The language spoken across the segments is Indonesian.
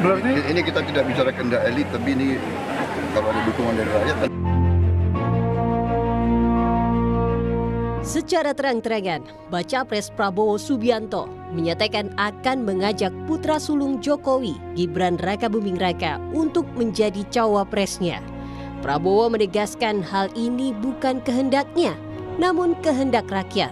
Berarti Ini kita tidak bicara kehendak elit, tapi ini kalau ada dukungan dari rakyat. Secara terang-terangan, Baca Pres Prabowo Subianto menyatakan akan mengajak putra sulung Jokowi, Gibran Rakabuming Raka, untuk menjadi cawapresnya. Prabowo menegaskan hal ini bukan kehendaknya, namun kehendak rakyat.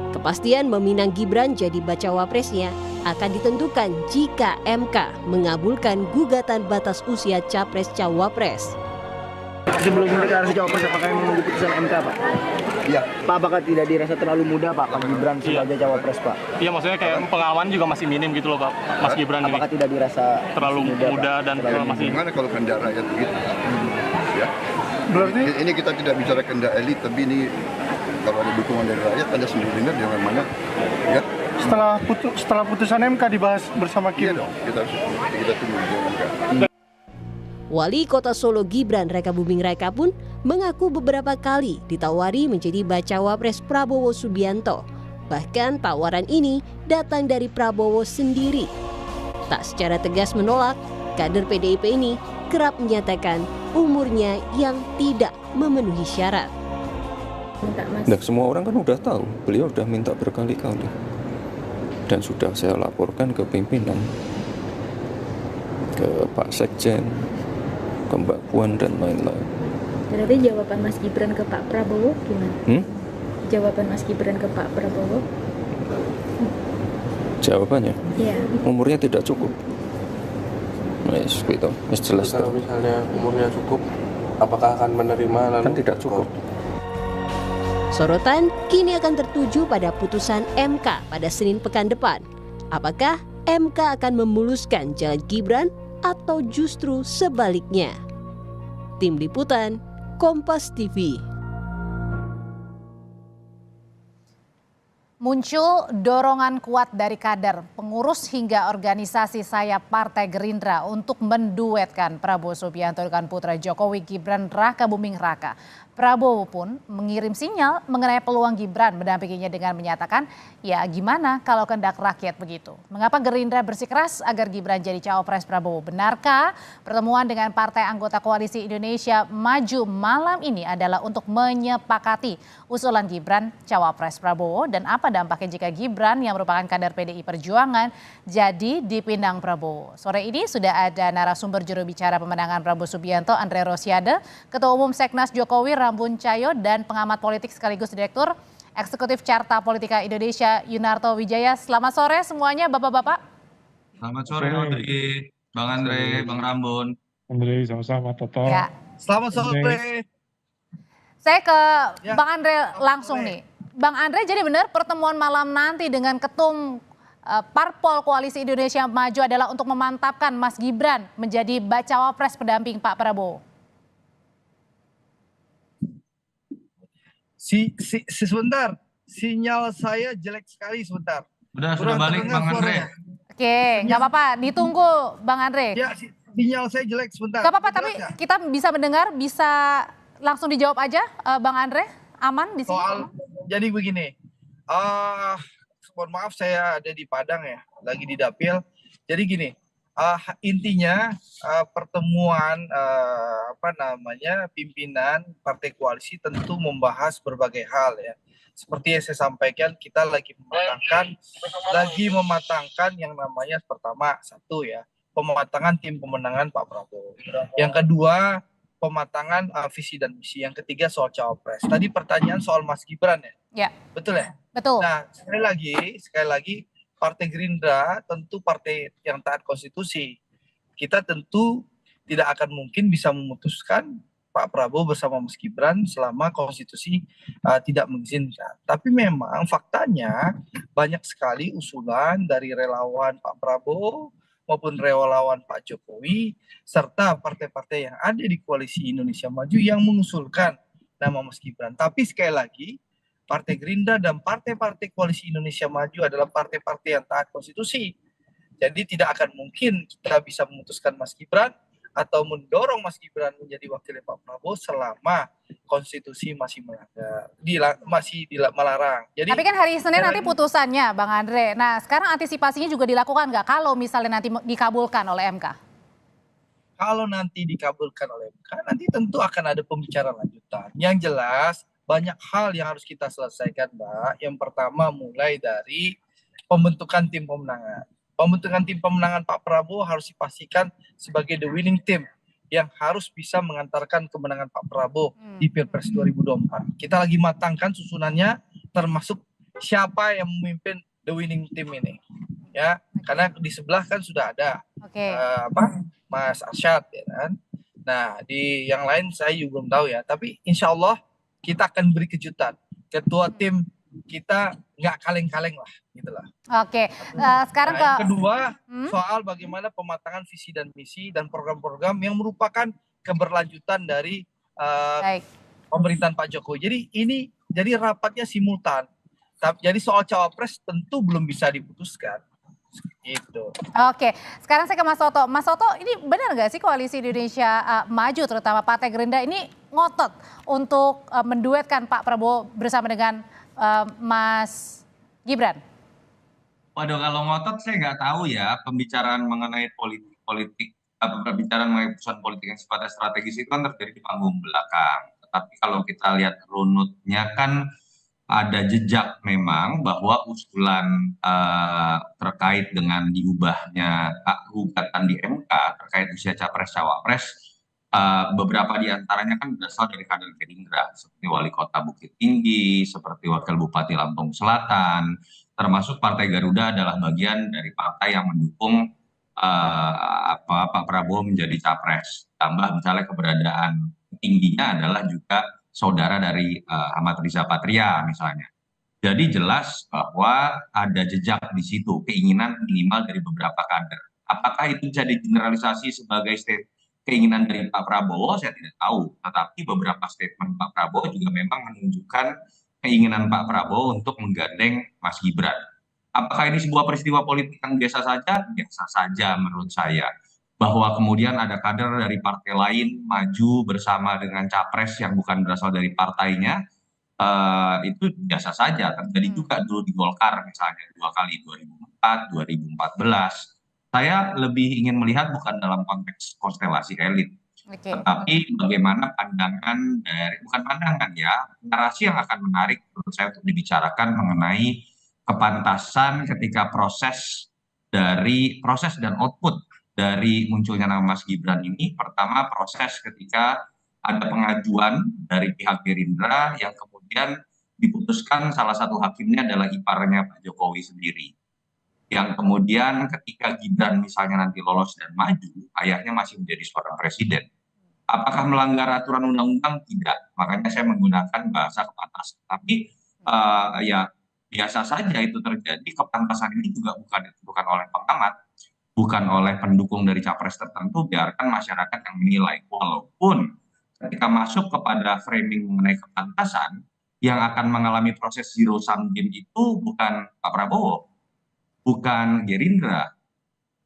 Kepastian meminang Gibran jadi bacawa presnya akan ditentukan jika MK mengabulkan gugatan batas usia Capres-Cawapres. Sebelum deklarasi cawapres, apakah yang menunggu putusan MK, Pak? Iya. Pak, apakah tidak dirasa terlalu mudah, Pak Gibran sebagai cawapres, Pak? Iya, maksudnya kayak pengalaman juga masih minim gitu loh, Pak, Mas Gibran ini. Apakah tidak dirasa Terlalu muda Pak? dan masih... Gimana kalau kehendak rakyat begitu? Ya. berarti Ini kita tidak bicara kehendak elit, tapi ini kalau ada dukungan dari rakyat, Anda sendiri dengar jangan mana. Ya. setelah putusan MK dibahas bersama Iya Kim. dong, kita tunggu jangan kan. Wali Kota Solo Gibran Rakabuming Raka pun mengaku beberapa kali ditawari menjadi bacawa pres Prabowo Subianto. Bahkan tawaran ini datang dari Prabowo sendiri. Tak secara tegas menolak, kader PDIP ini kerap menyatakan umurnya yang tidak memenuhi syarat. Nah, semua orang kan udah tahu, beliau udah minta berkali-kali. Dan sudah saya laporkan ke pimpinan, ke Pak Sekjen, ke Mbak Puan dan lain-lain. Berarti jawaban Mas Gibran ke Pak Prabowo gimana? Jawaban Mas Gibran ke Pak Prabowo? Jawabannya, Iya. umurnya tidak cukup. Yes, gitu. Yes, jelas. Kalau misalnya umurnya cukup, apakah akan menerima? Kan tidak cukup. Sorotan kini akan tertuju pada putusan MK pada Senin pekan depan. Apakah MK akan memuluskan jalan Gibran atau justru sebaliknya? Tim Liputan, Kompas TV. Muncul dorongan kuat dari kader, pengurus hingga organisasi sayap Partai Gerindra untuk menduetkan Prabowo Subianto dengan putra Jokowi Gibran Rakabuming Raka. Prabowo pun mengirim sinyal mengenai peluang Gibran mendampinginya dengan menyatakan, ya gimana kalau kehendak rakyat begitu. Mengapa Gerindra bersikeras agar Gibran jadi cawapres Prabowo? Benarkah pertemuan dengan partai anggota Koalisi Indonesia Maju malam ini adalah untuk menyepakati usulan Gibran cawapres Prabowo, dan apa dampaknya jika Gibran yang merupakan kader PDI Perjuangan jadi dipindang Prabowo? Sore ini sudah ada narasumber juru bicara pemenangan Prabowo Subianto, Andre Rosiade, Ketua Umum Seknas Jokowi Rambun Cayo, dan pengamat politik sekaligus Direktur Eksekutif Carta Politika Indonesia Yunarto Wijaya. Selamat sore semuanya Bapak-Bapak. Selamat sore Audrey, Bang Andre, Bang Rambun. Andre, sama-sama Toto. Ya. Selamat sore. Saya ke Bang Andre langsung nih. Bang Andre, jadi benar pertemuan malam nanti dengan Ketum Parpol Koalisi Indonesia Maju adalah untuk memantapkan Mas Gibran menjadi bacawa pres pendamping Pak Prabowo? Sebentar, sinyal saya jelek sekali sebentar. Sudah balik Bang Andre. Oke, nggak apa-apa, ditunggu Bang Andre. Ya, sinyal saya jelek sebentar. Nggak apa-apa, tapi kita bisa mendengar, bisa langsung dijawab aja Bang Andre, aman di sini? Jadi begini, mohon maaf saya ada di Padang ya, lagi di Dapil. Jadi gini, intinya pertemuan pimpinan partai koalisi tentu membahas berbagai hal ya. Seperti yang saya sampaikan, kita lagi mematangkan yang namanya pertama satu ya, pematangan tim pemenangan Pak Prabowo. Yang kedua, pematangan visi dan misi. Yang ketiga soal cawapres. Tadi pertanyaan soal Mas Gibran ya. Ya. Betul ya? Betul. Nah, sekali lagi Partai Gerindra tentu partai yang taat konstitusi. Kita tentu tidak akan mungkin bisa memutuskan Pak Prabowo bersama Mas Gibran selama konstitusi tidak mengizinkan. Tapi memang faktanya banyak sekali usulan dari relawan Pak Prabowo maupun relawan Pak Jokowi serta partai-partai yang ada di Koalisi Indonesia Maju yang mengusulkan nama Mas Gibran. Tapi sekali lagi, Partai Gerindra dan partai-partai Koalisi Indonesia Maju adalah partai-partai yang taat konstitusi. Jadi tidak akan mungkin kita bisa memutuskan Mas Gibran atau mendorong Mas Gibran menjadi wakilnya Pak Prabowo selama konstitusi masih melarang. Jadi, tapi kan hari Senin nanti putusannya, Bang Andre. Nah, sekarang antisipasinya juga dilakukan nggak kalau misalnya nanti dikabulkan oleh MK? Kalau nanti dikabulkan oleh MK, nanti tentu akan ada pembicaraan lanjutan. Yang jelas, banyak hal yang harus kita selesaikan, Mbak. Yang pertama mulai dari pembentukan tim pemenangan. Pembentukan tim pemenangan Pak Prabowo harus dipastikan sebagai the winning team yang harus bisa mengantarkan kemenangan Pak Prabowo di Pilpres 2024. Kita lagi matangkan susunannya, termasuk siapa yang memimpin the winning team ini. Ya, karena di sebelah kan sudah ada Mas Arsyad, ya kan. Nah, di yang lain saya juga belum tahu ya. Tapi insya Allah kita akan beri kejutan. Ketua tim kita nggak kaleng-kaleng lah, gitulah. Oke, sekarang yang kedua soal bagaimana pematangan visi dan misi dan program-program yang merupakan keberlanjutan dari pemerintahan Pak Jokowi. Jadi rapatnya simultan. Jadi soal cawapres tentu belum bisa diputuskan. Gitu. Oke, sekarang saya ke Mas Toto. Mas Toto, ini benar nggak sih Koalisi Indonesia Maju, terutama Partai Gerindra ini ngotot untuk menduetkan Pak Prabowo bersama dengan Mas Gibran? Waduh, kalau ngotot saya nggak tahu ya. Pembicaraan mengenai pembicaraan mengenai putusan politik yang sifatnya strategis itu kan terjadi di panggung belakang. Tetapi kalau kita lihat runutnya kan ada jejak memang bahwa usulan terkait dengan diubahnya gugatan di MK terkait usia capres-cawapres, beberapa di antaranya kan berasal dari kader Gerindra, seperti Wali Kota Bukit Tinggi, seperti Wakil Bupati Lampung Selatan, termasuk Partai Garuda adalah bagian dari partai yang mendukung Pak Prabowo menjadi capres. Tambah misalnya keberadaan tingginya adalah juga saudara dari Ahmad Riza Patria misalnya. Jadi jelas bahwa ada jejak di situ, keinginan minimal dari beberapa kader. Apakah itu jadi generalisasi sebagai keinginan dari Pak Prabowo? Saya tidak tahu. Tetapi beberapa statement Pak Prabowo juga memang menunjukkan keinginan Pak Prabowo untuk menggandeng Mas Gibran. Apakah ini sebuah peristiwa politik yang biasa saja? Biasa saja menurut saya. Bahwa kemudian ada kader dari partai lain maju bersama dengan capres yang bukan berasal dari partainya, itu biasa saja. Terjadi juga dulu di Golkar misalnya 2 kali, 2004, 2014. Saya lebih ingin melihat bukan dalam konteks konstelasi elit, tetapi bagaimana pandangan dari, bukan pandangan ya, narasi yang akan menarik menurut saya untuk dibicarakan mengenai kepantasan ketika proses dan output dari munculnya nama Mas Gibran ini. Pertama, proses ketika ada pengajuan dari pihak Gerindra yang kemudian diputuskan salah satu hakimnya adalah iparnya Pak Jokowi sendiri. Yang kemudian ketika Gibran misalnya nanti lolos dan maju, ayahnya masih menjadi seorang presiden. Apakah melanggar aturan undang-undang? Tidak. Makanya saya menggunakan bahasa kepantasan. Tapi ya biasa saja itu terjadi. Kepantasan ini juga bukan oleh pengamat, bukan oleh pendukung dari capres tertentu, biarkan masyarakat yang menilai. Walaupun ketika masuk kepada framing mengenai kepantasan, yang akan mengalami proses zero sum game itu bukan Pak Prabowo, bukan Gerindra,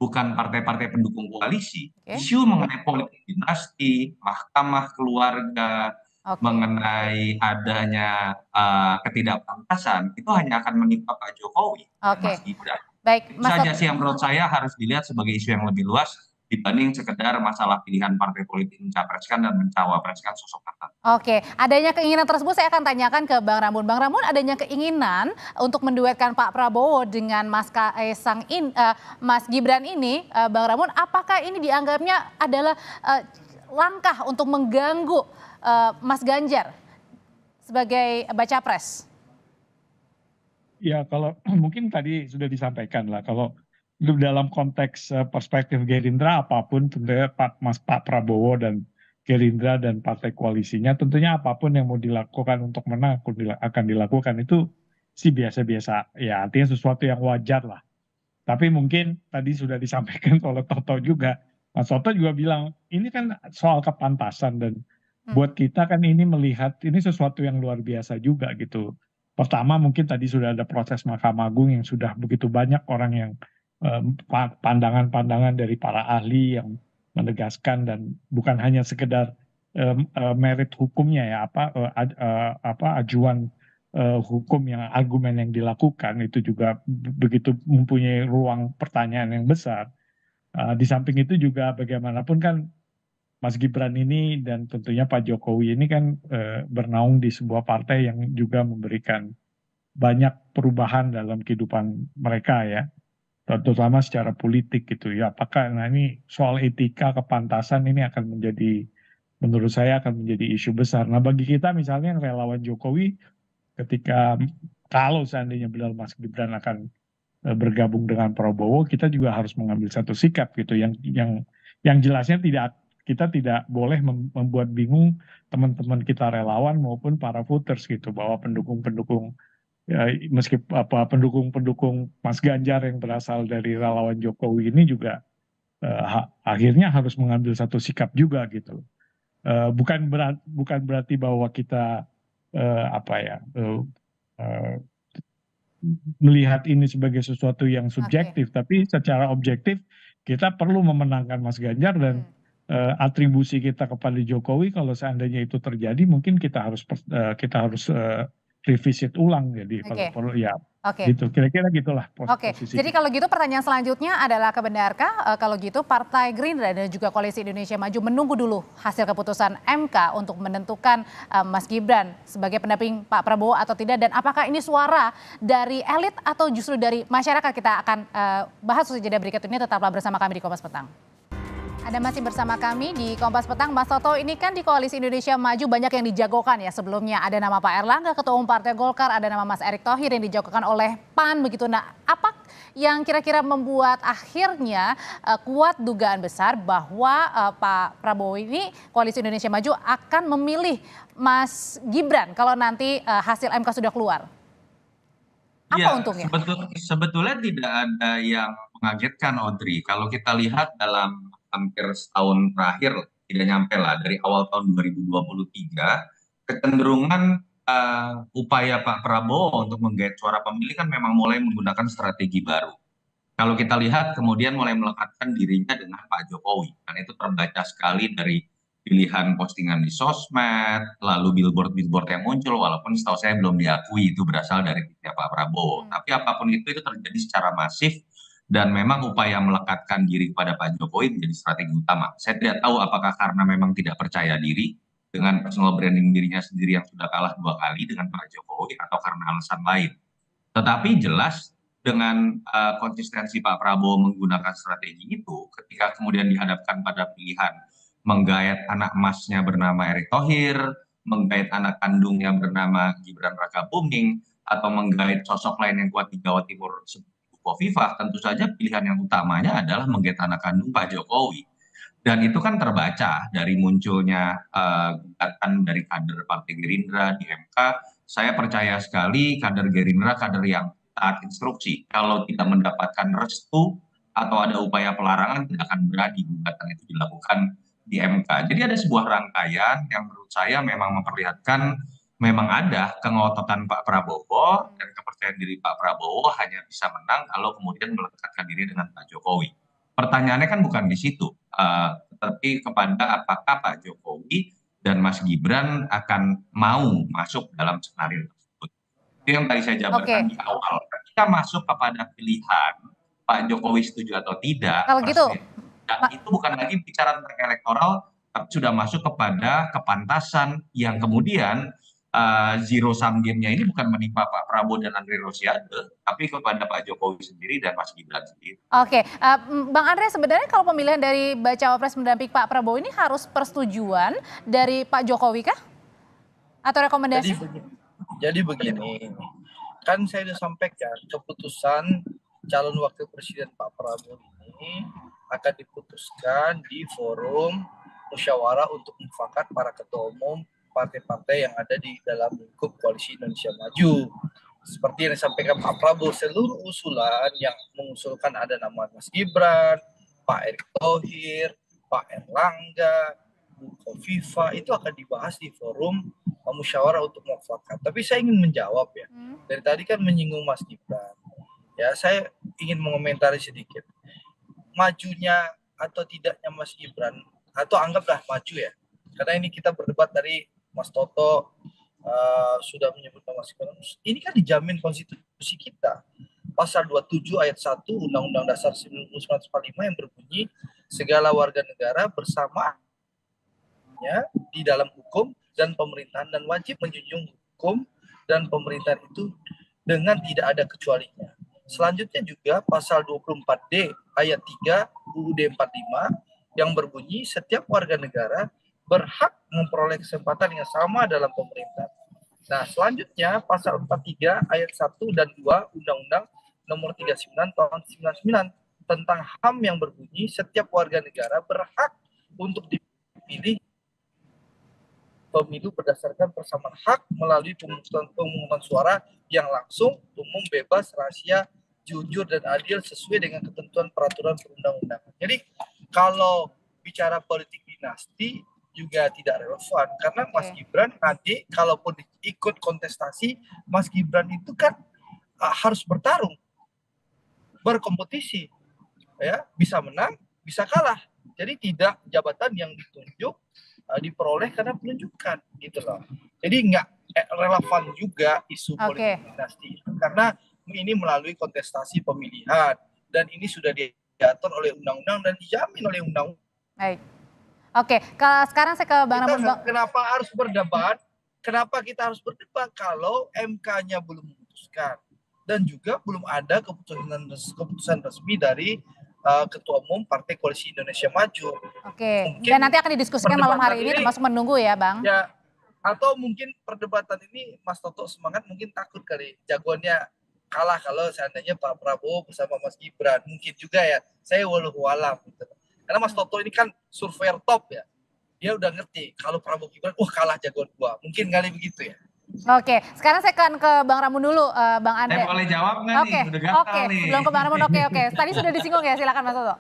bukan partai-partai pendukung koalisi. Isu mengenai politik dinasti, mahkamah keluarga, mengenai adanya ketidakpantasan, itu hanya akan menimpa Pak Jokowi, Mas Gibran. Baik, Mas saja sih yang menurut saya harus dilihat sebagai isu yang lebih luas dibanding sekedar masalah pilihan partai politik mencapreskan dan mencawapreskan sosok tertentu. Oke, adanya keinginan tersebut saya akan tanyakan ke Bang Ramon. Bang Ramon, adanya keinginan untuk menduetkan Pak Prabowo dengan Mas Gibran ini, Bang Ramon, apakah ini dianggapnya adalah langkah untuk mengganggu Mas Ganjar sebagai baca pres? Ya, kalau mungkin tadi sudah disampaikan lah, kalau dalam konteks perspektif Gerindra apapun, tentunya Pak Prabowo dan Gerindra dan partai koalisinya, tentunya apapun yang mau dilakukan untuk menang akan dilakukan itu sih biasa-biasa, ya artinya sesuatu yang wajar lah. Tapi mungkin tadi sudah disampaikan oleh Toto juga, Mas Toto juga bilang ini kan soal kepantasan dan buat kita kan ini melihat ini sesuatu yang luar biasa juga gitu. Pertama mungkin tadi sudah ada proses Mahkamah Agung yang sudah begitu banyak orang yang pandangan-pandangan dari para ahli yang menegaskan dan bukan hanya sekedar merit hukumnya ya ajuan hukum yang argumen yang dilakukan itu juga begitu mempunyai ruang pertanyaan yang besar. Di samping itu juga bagaimanapun kan Mas Gibran ini dan tentunya Pak Jokowi ini kan bernaung di sebuah partai yang juga memberikan banyak perubahan dalam kehidupan mereka ya, terutama secara politik gitu ya. Apakah ini soal etika kepantasan ini akan menjadi, menurut saya akan menjadi isu besar. Nah bagi kita misalnya yang relawan Jokowi, ketika kalau seandainya benar Mas Gibran akan bergabung dengan Prabowo, kita juga harus mengambil satu sikap gitu yang jelasnya kita tidak boleh membuat bingung teman-teman kita relawan maupun para voters gitu, bahwa pendukung-pendukung ya, pendukung-pendukung Mas Ganjar yang berasal dari relawan Jokowi ini juga akhirnya harus mengambil satu sikap juga gitu. Bukan berarti bahwa kita melihat ini sebagai sesuatu yang subjektif, tapi secara objektif kita perlu memenangkan Mas Ganjar dan atribusi kita kepada Jokowi kalau seandainya itu terjadi mungkin kita harus revisit ulang, jadi kalau perlu ya gitu, kira-kira gitulah posisi. Jadi kalau gitu pertanyaan selanjutnya adalah, benarkah kalau gitu Partai Gerindra dan juga Koalisi Indonesia Maju menunggu dulu hasil keputusan MK untuk menentukan Mas Gibran sebagai pendamping Pak Prabowo atau tidak, dan apakah ini suara dari elit atau justru dari masyarakat? Kita akan bahas usai jeda berikut ini, tetaplah bersama kami di Kompas Petang. Ada masih bersama kami di Kompas Petang. Mas Toto, ini kan di Koalisi Indonesia Maju banyak yang dijagokan ya sebelumnya. Ada nama Pak Erlangga, Ketua Umum Partai Golkar, ada nama Mas Erick Thohir yang dijagokan oleh PAN begitu. Nah, apa yang kira-kira membuat akhirnya kuat dugaan besar bahwa Pak Prabowo ini, Koalisi Indonesia Maju akan memilih Mas Gibran kalau nanti hasil MK sudah keluar? Apa untungnya? Sebetulnya tidak ada yang mengagetkan, Audrey. Kalau kita lihat dalam hampir setahun terakhir, tidak nyampe lah, dari awal tahun 2023, kecenderungan upaya Pak Prabowo untuk menggait suara pemilih kan memang mulai menggunakan strategi baru. Kalau kita lihat kemudian mulai melekatkan dirinya dengan Pak Jokowi, dan itu terbaca sekali dari pilihan postingan di sosmed, lalu billboard-billboard yang muncul, walaupun setahu saya belum diakui itu berasal dari Pak Prabowo. Tapi apapun itu terjadi secara masif, dan memang upaya melekatkan diri kepada Pak Jokowi menjadi strategi utama. Saya tidak tahu apakah karena memang tidak percaya diri dengan personal branding dirinya sendiri yang sudah kalah 2 kali dengan Pak Jokowi, atau karena alasan lain. Tetapi jelas dengan konsistensi Pak Prabowo menggunakan strategi itu, ketika kemudian dihadapkan pada pilihan menggait anak emasnya bernama Erick Thohir, menggait anak kandungnya bernama Gibran Rakabuming, atau menggait sosok lain yang kuat di Jawa Timur Khofifah, tentu saja pilihan yang utamanya adalah menggait anak kandung Pak Jokowi. Dan itu kan terbaca dari munculnya gugatan dari kader Partai Gerindra di MK. Saya percaya sekali kader Gerindra kader yang taat instruksi. Kalau tidak mendapatkan restu atau ada upaya pelarangan, tidak akan berani gugatan itu dilakukan di MK. Jadi ada sebuah rangkaian yang menurut saya memang memperlihatkan memang ada kengototan Pak Prabowo, dan kepercayaan diri Pak Prabowo hanya bisa menang kalau kemudian melekatkan diri dengan Pak Jokowi. Pertanyaannya kan bukan di situ, tetapi kepada apakah Pak Jokowi dan Mas Gibran akan mau masuk dalam skenario tersebut. Itu yang tadi saya jabarkan di awal. Ketika masuk kepada pilihan Pak Jokowi setuju atau tidak, kalau gitu, itu bukan lagi bicara tentang elektoral, tapi sudah masuk kepada kepantasan yang kemudian zero sum game-nya ini bukan menimpa Pak Prabowo dan Andre Rosiade, tapi kepada Pak Jokowi sendiri dan Mas Gibran sendiri. Bang Andre, sebenarnya kalau pemilihan dari bacawa pres mendamping Pak Prabowo ini harus persetujuan dari Pak Jokowi kah? Atau rekomendasi? Jadi begini, kan saya sudah sampaikan keputusan calon wakil presiden Pak Prabowo ini akan diputuskan di forum musyawarah untuk mufakat para ketua umum partai-partai yang ada di dalam lingkup Koalisi Indonesia Maju. Seperti yang disampaikan Pak Prabowo, seluruh usulan yang mengusulkan ada nama Mas Gibran, Pak Erick Thohir, Pak Erlangga, Bu Khofifah, itu akan dibahas di forum musyawarah untuk mufakat. Tapi saya ingin menjawab ya, dari tadi kan menyinggung Mas Gibran. Ya, saya ingin mengomentari sedikit. Majunya atau tidaknya Mas Gibran, atau anggaplah maju ya, karena ini kita berdebat dari Mas Toto sudah menyebut Mas Gibran, ini kan dijamin konstitusi kita. Pasal 27 ayat 1 Undang-Undang Dasar 1945 yang berbunyi segala warga negara bersamanya di dalam hukum dan pemerintahan dan wajib menjunjung hukum dan pemerintahan itu dengan tidak ada kecualinya. Selanjutnya juga pasal 24D ayat 3 UUD 45 yang berbunyi setiap warga negara berhak memperoleh kesempatan yang sama dalam pemerintahan. Nah, selanjutnya pasal 43 ayat 1 dan 2 Undang-Undang Nomor 39 tahun 99 tentang HAM yang berbunyi setiap warga negara berhak untuk dipilih pemilu berdasarkan persamaan hak melalui pemungutan suara yang langsung, umum, bebas, rahasia, jujur dan adil sesuai dengan ketentuan peraturan perundang-undangan. Jadi kalau bicara politik dinasti juga tidak relevan karena Mas Gibran nanti kalaupun ikut kontestasi, Mas Gibran itu kan harus bertarung, berkompetisi, ya, bisa menang, bisa kalah. Jadi tidak jabatan yang ditunjuk diperoleh karena penunjukan, gitu loh. Jadi nggak relevan juga isu politik dinasti karena ini melalui kontestasi pemilihan dan ini sudah diatur oleh undang-undang dan dijamin oleh undang-undang. Baik. Oke, sekarang saya ke Bang Ramun. Kenapa harus berdebat? Kenapa kita harus berdebat kalau MK-nya belum memutuskan? Dan juga belum ada keputusan resmi dari Ketua Umum Partai Koalisi Indonesia Maju. Oke, dan nanti akan didiskusikan malam hari ini termasuk menunggu ya Bang? Ya, atau mungkin perdebatan ini Mas Toto semangat mungkin takut kali jagoannya kalah kalau seandainya Pak Prabowo bersama Mas Gibran. Mungkin juga ya, saya walau-walam gitu. Karena Mas Toto ini kan surveyor top ya. Dia udah ngerti kalau Prabowo Gibran, kalah jagoan gua. Mungkin kali begitu ya. Oke, sekarang saya akan ke Bang Ramun dulu, Bang Andre. Saya boleh jawab nggak nih? Udah gatal nih. Sebelum ke Bang Ramun, oke. Tadi sudah disinggung ya, silakan Mas Toto.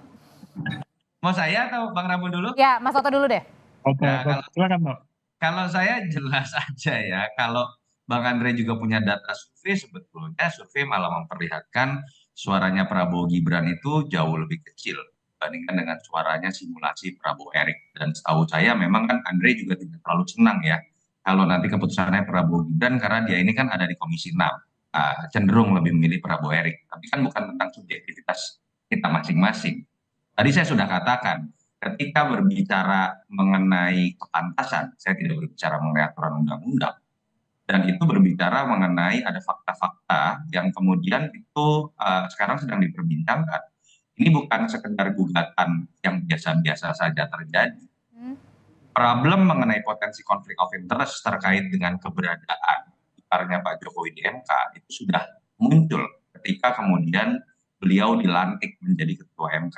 Mau saya atau Bang Ramun dulu? Ya, Mas Toto dulu deh. Oke, silakan Bang. Kalau saya jelas aja ya, kalau Bang Andre juga punya data survei, sebetulnya survei malah memperlihatkan suaranya Prabowo Gibran itu jauh lebih kecil dibandingkan dengan suaranya simulasi Prabowo Erik. Dan setahu saya memang kan Andre juga tidak terlalu senang ya kalau nanti keputusannya Prabowo Gibran karena dia ini kan ada di Komisi 6, cenderung lebih memilih Prabowo Erik. Tapi kan bukan tentang subjektivitas kita masing-masing. Tadi saya sudah katakan, ketika berbicara mengenai kepantasan, saya tidak berbicara mengenai aturan undang-undang, dan itu berbicara mengenai ada fakta-fakta yang kemudian itu sekarang sedang diperbincangkan. Ini bukan sekedar gugatan yang biasa-biasa saja terjadi. Problem mengenai potensi konflik of interest terkait dengan keberadaan iparnya Pak Jokowi di MK itu sudah muncul ketika kemudian beliau dilantik menjadi ketua MK.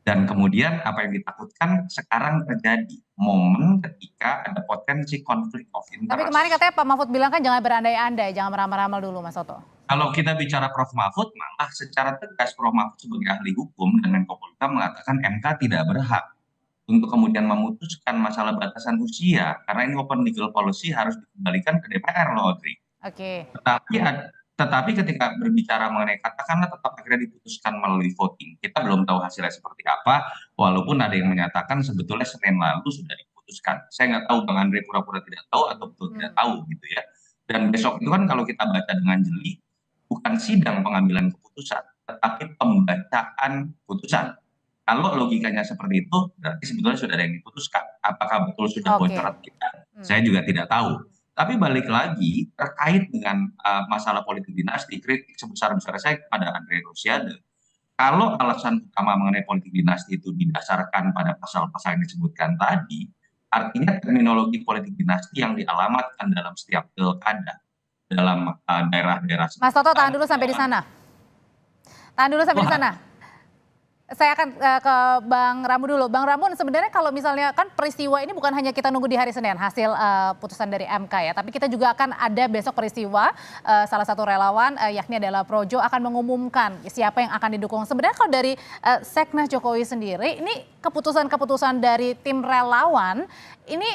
Dan kemudian apa yang ditakutkan sekarang terjadi momen ketika ada potensi konflik of interest. Tapi kemarin katanya Pak Mahfud bilang kan jangan berandai-andai, jangan meramal-ramal dulu Mas Toto. Kalau kita bicara Prof Mahfud, malah secara tegas Prof Mahfud sebagai ahli hukum dan Menko Polhukam mengatakan MK tidak berhak untuk kemudian memutuskan masalah batasan usia karena ini open legal policy harus dikembalikan ke DPR loh, Audrey. Oke. Tetapi ketika berbicara mengenai katakanlah tetap akhirnya diputuskan melalui voting, kita belum tahu hasilnya seperti apa, walaupun ada yang menyatakan sebetulnya Senin lalu sudah diputuskan. Saya nggak tahu Bang Andre pura-pura tidak tahu atau betul tidak tahu gitu ya. Dan besok itu kan kalau kita baca dengan jeli, bukan sidang pengambilan keputusan, tetapi pembacaan putusan. Kalau logikanya seperti itu, berarti sebetulnya sudah ada yang diputuskan. Apakah betul sudah bocor atau tidak? Saya juga tidak tahu. Tapi balik lagi terkait dengan masalah politik dinasti, kritik sebesar-besar saya kepada Andre Rosiade. Kalau alasan utama mengenai politik dinasti itu didasarkan pada pasal-pasal yang disebutkan tadi, artinya terminologi politik dinasti yang dialamatkan dalam setiap pilkada dalam daerah-daerah. Mas Toto tahan dulu sampai di sana. Saya akan ke Bang Ramun dulu. Bang Ramun, sebenarnya kalau misalnya kan peristiwa ini bukan hanya kita nunggu di hari Senin hasil putusan dari MK ya, tapi kita juga akan ada besok peristiwa salah satu relawan yakni adalah Projo akan mengumumkan siapa yang akan didukung. Sebenarnya kalau dari Seknas Jokowi sendiri, ini keputusan-keputusan dari tim relawan ini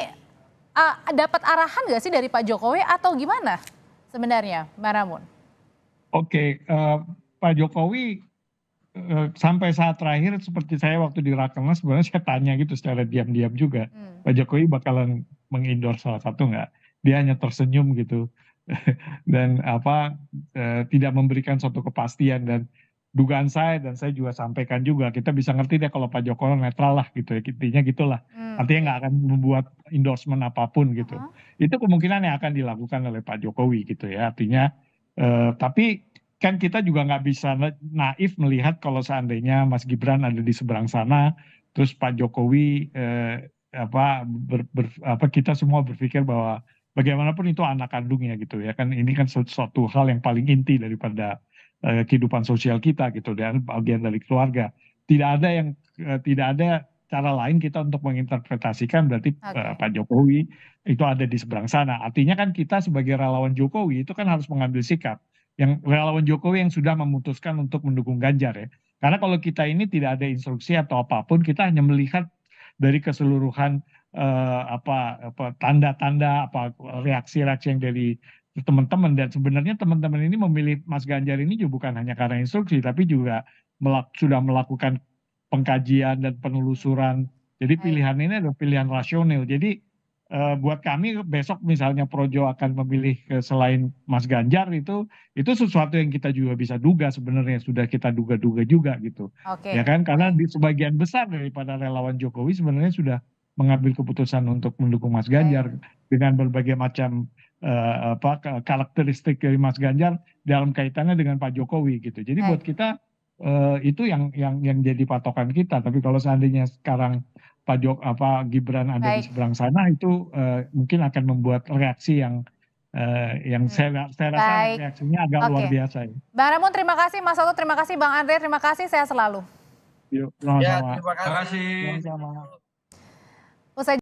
dapat arahan nggak sih dari Pak Jokowi atau gimana sebenarnya, Bang Ramun? Oke, Pak Jokowi sampai saat terakhir seperti saya waktu di Rakernas sebenarnya saya tanya gitu secara diam-diam juga, Pak Jokowi bakalan mengendorse salah satu nggak? Dia hanya tersenyum gitu dan tidak memberikan suatu kepastian, dan dugaan saya dan saya juga sampaikan juga, kita bisa ngerti deh kalau Pak Jokowi netral lah gitu ya, intinya gitulah. Artinya nggak akan membuat endorsement apapun gitu. Itu kemungkinan yang akan dilakukan oleh Pak Jokowi gitu ya. Artinya tapi kan kita juga nggak bisa naif melihat kalau seandainya Mas Gibran ada di seberang sana, terus Pak Jokowi kita semua berpikir bahwa bagaimanapun itu anak kandungnya gitu ya kan, ini kan suatu hal yang paling inti daripada kehidupan sosial kita gitu, dan bagian dari keluarga. Tidak ada cara lain kita untuk menginterpretasikan berarti Pak Jokowi itu ada di seberang sana. Artinya kan kita sebagai relawan Jokowi itu kan harus mengambil sikap. Yang relawan Jokowi yang sudah memutuskan untuk mendukung Ganjar ya. Karena kalau kita ini tidak ada instruksi atau apapun, kita hanya melihat dari keseluruhan tanda-tanda reaksi-reaksi yang dari teman-teman, dan sebenarnya teman-teman ini memilih Mas Ganjar ini juga bukan hanya karena instruksi, tapi juga sudah melakukan pengkajian dan penelusuran. Jadi pilihan ini adalah pilihan rasional. Jadi buat kami besok misalnya Projo akan memilih selain Mas Ganjar, itu sesuatu yang kita juga bisa duga sebenarnya, sudah kita duga-duga juga gitu. Ya kan, karena di sebagian besar daripada relawan Jokowi sebenarnya sudah mengambil keputusan untuk mendukung Mas Ganjar dengan berbagai macam karakteristik dari Mas Ganjar dalam kaitannya dengan Pak Jokowi gitu. Jadi buat kita itu yang jadi patokan kita. Tapi kalau seandainya sekarang Gibran ada di seberang sana, itu mungkin akan membuat reaksi yang saya rasa reaksinya agak luar biasa ya. Bang Ramon terima kasih, Mas Oto terima kasih, Bang Andre terima kasih, sehat selalu. Yuk, sama-sama. Terima kasih. Sama-sama. Usai